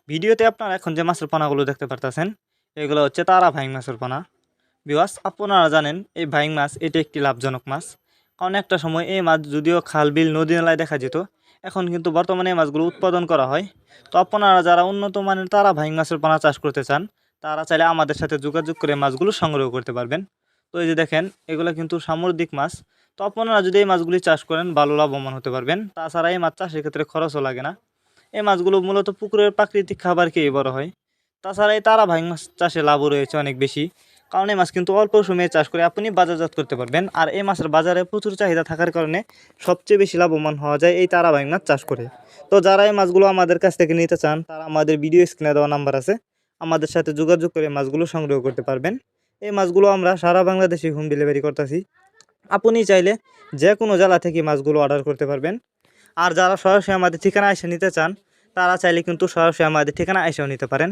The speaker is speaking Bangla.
ভিডিওতে আপনারা এখন যে মাছের পোনাগুলো দেখতে পারতেছেন এগুলো হচ্ছে তারা ভাইং মাছের পোনা। বিকজ আপনারা জানেন এই ভাইং মাছ এটি একটি লাভজনক মাছ, কারণ একটা সময় এই মাছ যদিও খাল বিল নদী নালায় দেখা যেত, এখন কিন্তু বর্তমানে এই মাছগুলো উৎপাদন করা হয়। তো আপনারা যারা উন্নত মানের তারা ভাইং মাছের পোনা চাষ করতে চান তারা চাইলে আমাদের সাথে যোগাযোগ করে মাছগুলো সংগ্রহ করতে পারবেন। তো এই যে দেখেন এগুলো কিন্তু সামুদ্রিক মাছ। তো আপনারা যদি এই মাছগুলি চাষ করেন ভালো লাভবান হতে পারবেন। তাছাড়া এই মাছ চাষের ক্ষেত্রে খরচও লাগে না। এই মাছগুলো মূলত পুকুরের প্রাকৃতিক খাবার খেয়ে বড় হয়। তাছাড়া এই তারা ভাইং মাছ চাষে লাভও রয়েছে অনেক বেশি, কারণ এই মাছ কিন্তু অল্প সময়ে চাষ করে আপনি বাজারজাত করতে পারবেন। আর এই মাছের বাজারে প্রচুর চাহিদা থাকার কারণে সবচেয়ে বেশি লাভবান হওয়া যায় এই তারা ভাইং মাছ চাষ করে। তো যারা এই মাছগুলো আমাদের কাছ থেকে নিতে চান তারা আমাদের ভিডিও স্ক্রিনে দেওয়া নাম্বার আছে, আমাদের সাথে যোগাযোগ করে মাছগুলো সংগ্রহ করতে পারবেন। এই মাছগুলো আমরা সারা বাংলাদেশে হোম ডেলিভারি করতেছি। আপনি চাইলে যে কোনো জেলা থেকে মাছগুলো অর্ডার করতে পারবেন। আর যারা সরাসরি আমাদের ঠিকানা এসে নিতে চান তারা চাইলে কিন্তু সরাসরি আমাদের ঠিকানা এসেও নিতে পারেন।